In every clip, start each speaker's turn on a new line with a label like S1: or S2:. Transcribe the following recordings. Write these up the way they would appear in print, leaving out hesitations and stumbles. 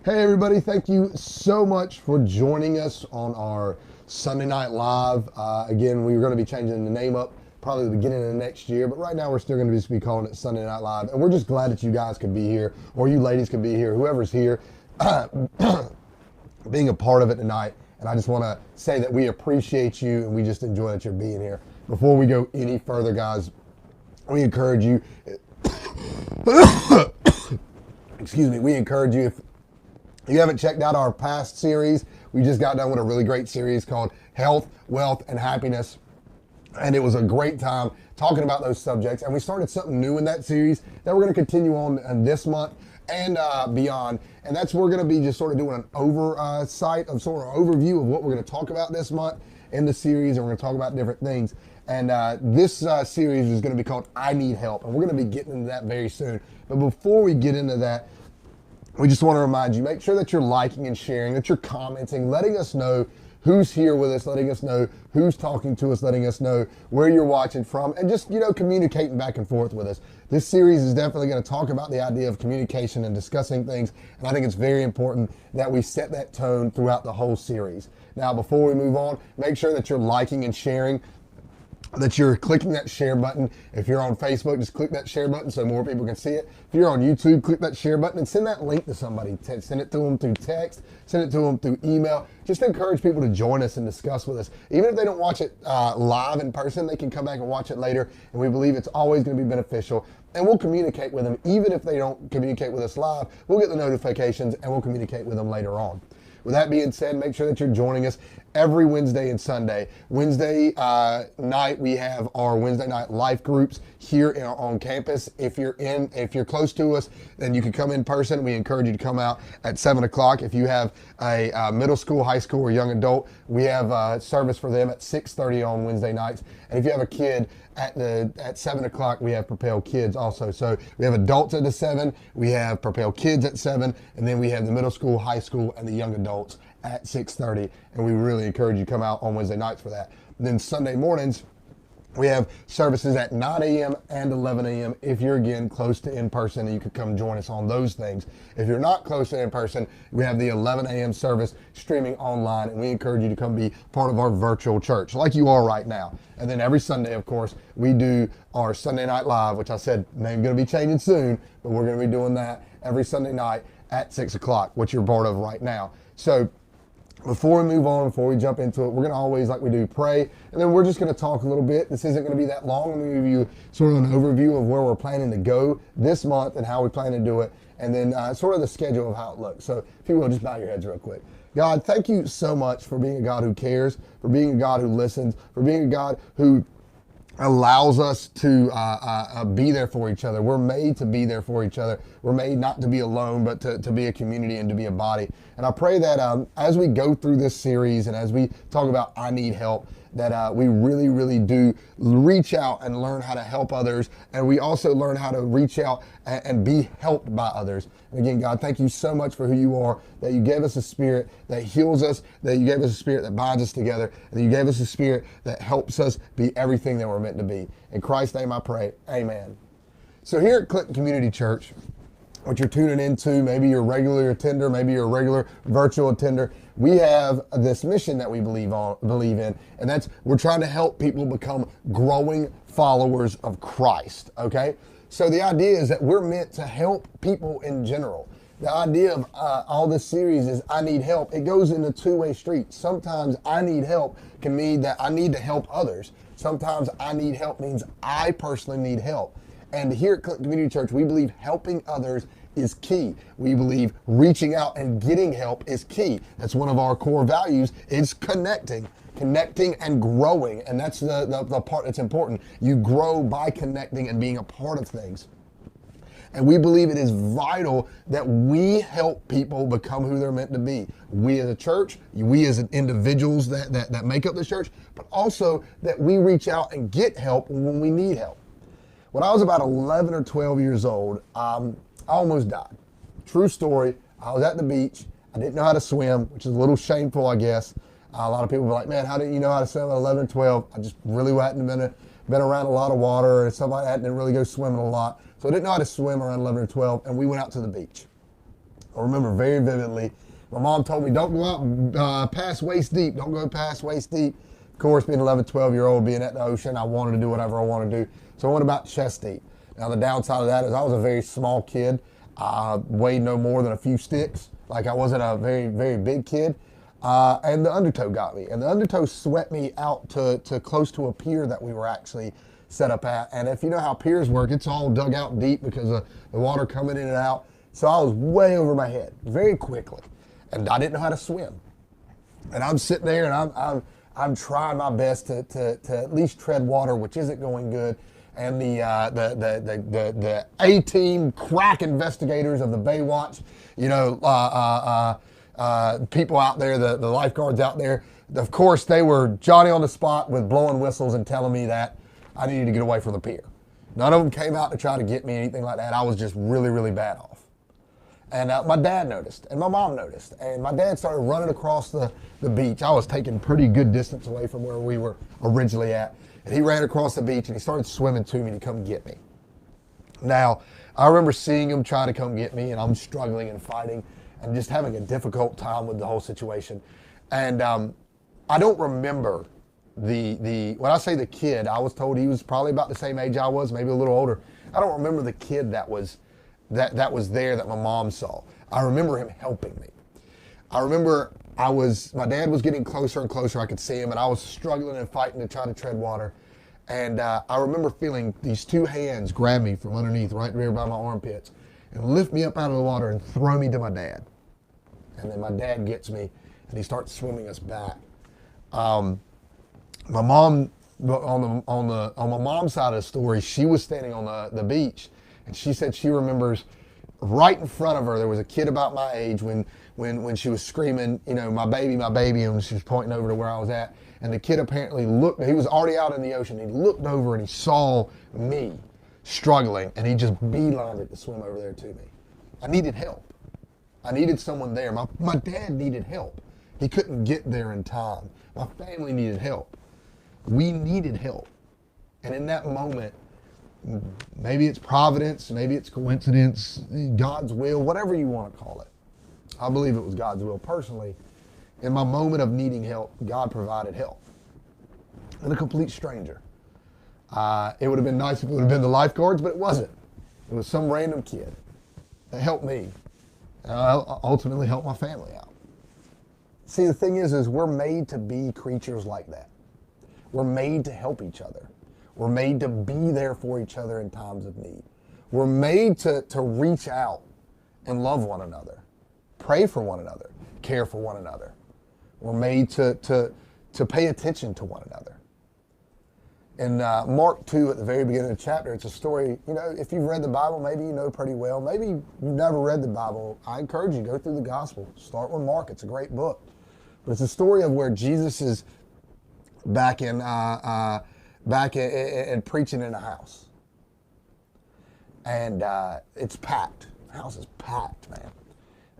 S1: Hey everybody, thank you so much for joining us on our Sunday Night Live. Again, we're going to be changing the name up probably the beginning of next year, but right now we're still going to just be calling it Sunday Night Live. And we're just glad that you guys could be here, or you ladies could be here, whoever's here, being a part of it tonight. And I just want to say that we appreciate you and we just enjoy that you're being here. Before we go any further, guys, we encourage you, we encourage you, if you haven't checked out our past series, we just got done with a really great series called Health, Wealth, and Happiness. And it was a great time talking about those subjects. And we started something new in that series that we're going to continue on this month and beyond. And that's we're going to be just sort of doing an oversight of sort of an overview of what we're going to talk about this month in the series. And we're going to talk about different things. And this series is going to be called I Need Help. And we're going to be getting into that very soon. But before we get into that, we just want to remind you, make sure that you're liking and sharing, that you're commenting, letting us know who's here with us, letting us know who's talking to us, letting us know where you're watching from, and just, communicating back and forth with us. This series is definitely going to talk about the idea of communication and discussing things, and I think it's very important that we set that tone throughout the whole series. Now, before we move on, make sure that you're liking and sharing, that you're clicking that share button. If you're on Facebook, just click that share button so more people can see it. If you're on YouTube, click that share button and send that link to somebody. Send it to them through text, send it to them through email. Just encourage people to join us and discuss with us. Even if they don't watch it live in person, they can come back and watch it later. And we believe it's always going to be beneficial. And we'll communicate with them. Even if they don't communicate with us live, we'll get the notifications and we'll communicate with them later on. With that being said, make sure that you're joining us every Wednesday and Sunday. Wednesday night, we have our Wednesday night life groups here on campus. If you're close to us, then you can come in person. We encourage you to come out at 7 o'clock. If you have a middle school, high school, or young adult, we have service for them at 6:30 on Wednesday nights. And if you have a kid, at 7 o'clock, we have Propel Kids also. So we have adults at the 7, we have Propel Kids at 7, and then we have the middle school, high school, and the young adults at 6:30. And we really encourage you to come out on Wednesday nights for that. And then Sunday mornings, we have services at 9 a.m. and 11 a.m. If you're, again, close to in-person, you could come join us on those things. If you're not close to in-person, we have the 11 a.m. service streaming online, and we encourage you to come be part of our virtual church, like you are right now. And then every Sunday, of course, we do our Sunday Night Live, which I said name going to be changing soon, but we're going to be doing that every Sunday night at 6 o'clock, which you're part of right now. So before we move on, before we jump into it, we're going to always, like we do, pray, and then we're just going to talk a little bit. This isn't going to be that long. I'm going to give you sort of an overview of where we're planning to go this month and how we plan to do it, and then sort of the schedule of how it looks. So if you will, just bow your heads real quick. God, thank you so much for being a God who cares, for being a God who listens, for being a God who allows us to be there for each other. We're made to be there for each other. We're made not to be alone, but to be a community and to be a body. And I pray that as we go through this series and as we talk about I Need Help, that we really, really do reach out and learn how to help others. And we also learn how to reach out and be helped by others. And again, God, thank you so much for who you are, that you gave us a spirit that heals us, that you gave us a spirit that binds us together, and that you gave us a spirit that helps us be everything that we're meant to be. In Christ's name I pray, amen. So here at Clinton Community Church, what you're tuning into, maybe you're a regular attender, maybe you're a regular virtual attender, we have this mission that we believe in, and that's we're trying to help people become growing followers of Christ, okay? So the idea is that we're meant to help people in general. The idea of all this series is I need help. It goes in a two-way street. Sometimes I need help can mean that I need to help others. Sometimes I need help means I personally need help. And here at Clinton Community Church, we believe helping others is key. We believe reaching out and getting help is key. That's one of our core values, is connecting and growing. And that's the part that's important. You grow by connecting and being a part of things. And we believe it is vital that we help people become who they're meant to be. We as a church, we as individuals that make up the church, but also that we reach out and get help when we need help. When I was about 11 or 12 years old, I almost died. True story. I was at the beach. I didn't know how to swim, which is a little shameful, I guess. A lot of people were like, man, how didn't you know how to swim at 11 or 12? I just really hadn't been around a lot of water and stuff like that. Didn't really go swimming a lot. So I didn't know how to swim around 11 or 12, and we went out to the beach. I remember very vividly. My mom told me, don't go out past waist deep. Don't go past waist deep. Of course, being 11, 12-year-old, being at the ocean, I wanted to do whatever I wanted to do. So I went about chest deep. Now, the downside of that is I was a very small kid. I weighed no more than a few sticks. Like, I wasn't a very, very big kid. And the undertow got me. And the undertow swept me out to close to a pier that we were actually set up at. And if you know how piers work, it's all dug out deep because of the water coming in and out. So I was way over my head very quickly. And I didn't know how to swim. And I'm sitting there and I'm trying my best to at least tread water, which isn't going good. And the A-team crack investigators of the Baywatch, you know, people out there, the lifeguards out there, of course, they were Johnny on the spot with blowing whistles and telling me that I needed to get away from the pier. None of them came out to try to get me, anything like that. I was just really, really bad off. And my dad noticed, and my mom noticed, and my dad started running across the beach. I was taking pretty good distance away from where we were originally at, and he ran across the beach and he started swimming to me to come get me. Now, I remember seeing him try to come get me, and I'm struggling and fighting and just having a difficult time with the whole situation. And I don't remember when I say the kid, I was told he was probably about the same age I was, maybe a little older. I don't remember the kid that was there that my mom saw. I remember him helping me. I remember my dad was getting closer and closer. I could see him, and I was struggling and fighting to try to tread water. And I remember feeling these two hands grab me from underneath, right there by my armpits, and lift me up out of the water and throw me to my dad. And then my dad gets me, and he starts swimming us back. My mom, on my mom's side of the story, she was standing on the beach. And she said she remembers right in front of her, there was a kid about my age when she was screaming, you know, my baby, and she was pointing over to where I was at. And the kid apparently looked, he was already out in the ocean. He looked over and he saw me struggling, and he just beelined it to swim over there to me. I needed help. I needed someone there. My dad needed help. He couldn't get there in time. My family needed help. We needed help. And in that moment, maybe it's providence, maybe it's coincidence, God's will, whatever you want to call it. I believe it was God's will. Personally, in my moment of needing help, God provided help. And a complete stranger. It would have been nice if it would have been the lifeguards, but it wasn't. It was some random kid that helped me. And I ultimately helped my family out. See, the thing is we're made to be creatures like that. We're made to help each other. We're made to be there for each other in times of need. We're made to reach out and love one another, pray for one another, care for one another. We're made to pay attention to one another. In Mark 2, at the very beginning of the chapter, it's a story, you know, if you've read the Bible, maybe you know pretty well. Maybe you've never read the Bible. I encourage you, go through the gospel. Start with Mark. It's a great book. But it's a story of where Jesus is back in preaching in a house. And it's packed. The house is packed, man.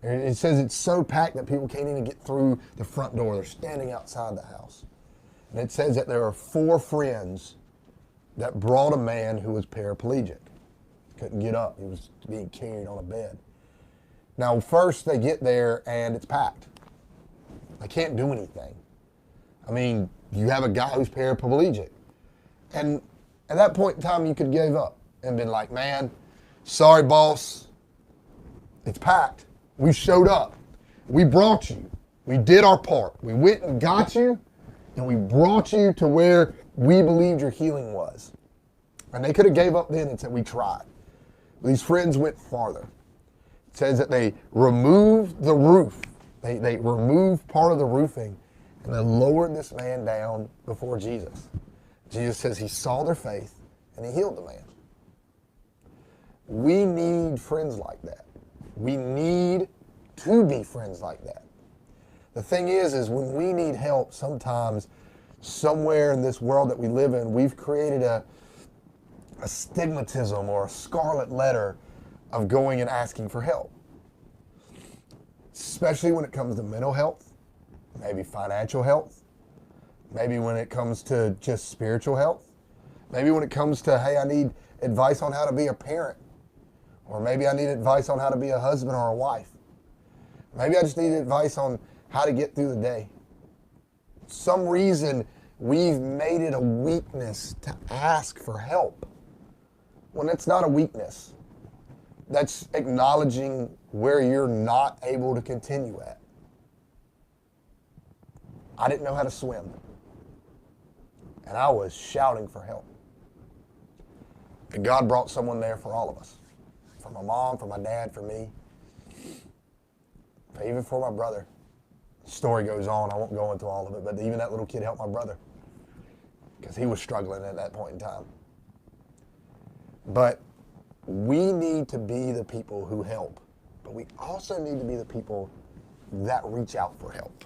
S1: And it says it's so packed that people can't even get through the front door. They're standing outside the house. And it says that there are 4 friends that brought a man who was paraplegic. Couldn't get up. He was being carried on a bed. Now, first they get there and it's packed. They can't do anything. I mean, you have a guy who's paraplegic. And at that point in time, you could have gave up and been like, man, sorry, boss. It's packed. We showed up. We brought you. We did our part. We went and got you, and we brought you to where we believed your healing was. And they could have gave up then and said, we tried. These friends went farther. It says that they removed the roof. They removed part of the roofing, and they lowered this man down before Jesus. Jesus says he saw their faith, and he healed the man. We need friends like that. We need to be friends like that. The thing is when we need help, sometimes somewhere in this world that we live in, we've created a stigmatism or a scarlet letter of going and asking for help. Especially when it comes to mental health, maybe financial health, maybe when it comes to just spiritual health, maybe when it comes to, hey, I need advice on how to be a parent, or maybe I need advice on how to be a husband or a wife. Maybe I just need advice on how to get through the day. Some reason we've made it a weakness to ask for help. When it's not a weakness. That's acknowledging where you're not able to continue at. I didn't know how to swim. And I was shouting for help. And God brought someone there for all of us. For my mom, for my dad, for me. Even for my brother. The story goes on. I won't go into all of it, but even that little kid helped my brother. Because he was struggling at that point in time. But we need to be the people who help. But we also need to be the people that reach out for help.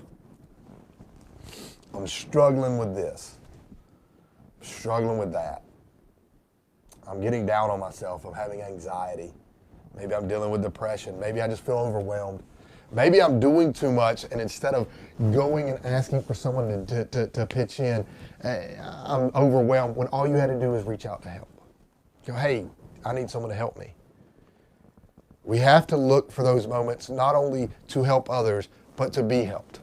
S1: I'm struggling with this. I'm struggling with that. I'm getting down on myself. I'm having anxiety. Maybe I'm dealing with depression. Maybe I just feel overwhelmed. Maybe I'm doing too much, and instead of going and asking for someone to pitch in, I'm overwhelmed when all you had to do is reach out to help. Go, hey, I need someone to help me. We have to look for those moments not only to help others, but to be helped.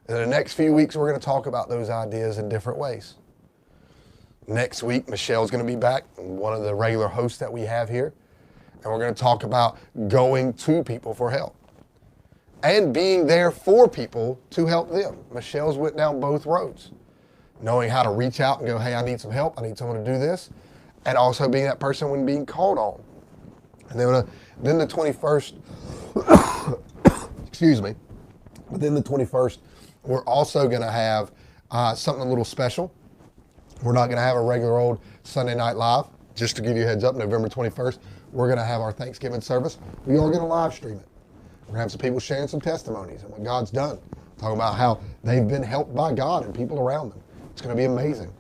S1: In the next few weeks, we're going to talk about those ideas in different ways. Next week, Michelle's going to be back, one of the regular hosts that we have here, and we're going to talk about going to people for help and being there for people to help them. Michelle's went down both roads, knowing how to reach out and go, hey, I need some help. I need someone to do this. And also being that person when being called on. And then the 21st, excuse me, but then the 21st, we're also going to have something a little special. We're not going to have a regular old Sunday Night Live. Just to give you a heads up, November 21st, we're going to have our Thanksgiving service. We are going to live stream it. We're going to have some people sharing some testimonies and what God's done. Talking about how they've been helped by God and people around them. It's going to be amazing.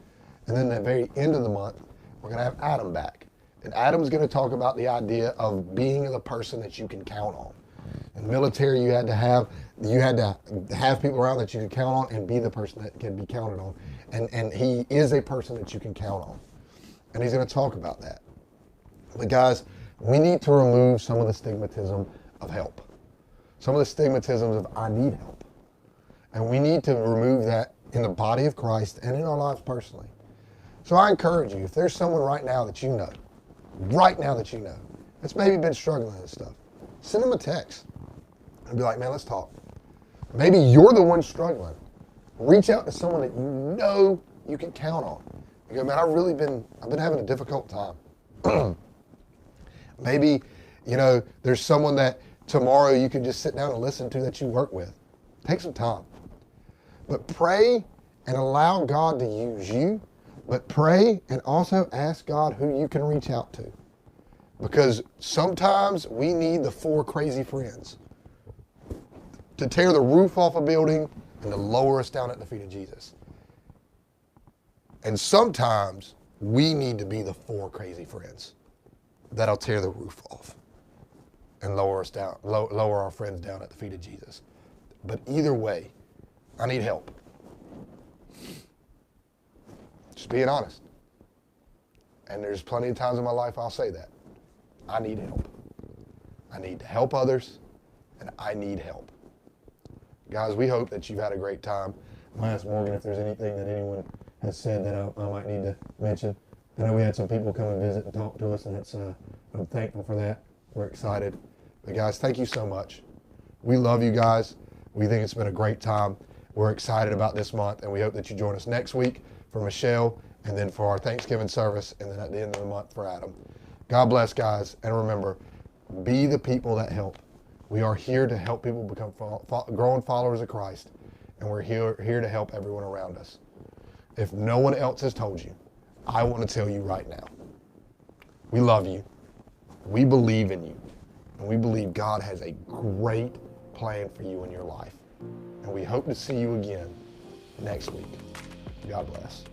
S1: And then at the very end of the month, we're going to have Adam back. And Adam's going to talk about the idea of being the person that you can count on. In the military, you had to have people around that you could count on and be the person that can be counted on. And he is a person that you can count on. And he's going to talk about that. But guys, we need to remove some of the stigmatism of help. Some of the stigmatisms of I need help. And we need to remove that in the body of Christ and in our lives personally. So I encourage you, if there's someone right now that you know, that's maybe been struggling with stuff, send them a text and be like, man, let's talk. Maybe you're the one struggling. Reach out to someone that you know you can count on. You go, man, I've been having a difficult time. Maybe, there's someone that tomorrow you can just sit down and listen to that you work with. Take some time. But pray and allow God to use you. But pray and also ask God who you can reach out to. Because sometimes we need the 4 crazy friends to tear the roof off a building and to lower us down at the feet of Jesus. And sometimes we need to be the 4 crazy friends that'll tear the roof off and lower us down, lower our friends down at the feet of Jesus. But either way, I need help. Just being honest. And there's plenty of times in my life I'll say that. I need help. I need to help others, and I need help. Guys, we hope that you've had a great time. I'm going to ask Morgan if there's anything that anyone has said that I might need to mention. I know we had some people come and visit and talk to us, and I'm thankful for that. We're excited. But guys, thank you so much. We love you guys. We think it's been a great time. We're excited about this month, and we hope that you join us next week for Michelle, and then for our Thanksgiving service, and then at the end of the month for Adam. God bless, guys, and remember, be the people that help. We are here to help people become growing followers of Christ, and we're here to help everyone around us. If no one else has told you, I want to tell you right now, we love you, we believe in you, and we believe God has a great plan for you in your life. And we hope to see you again next week. God bless.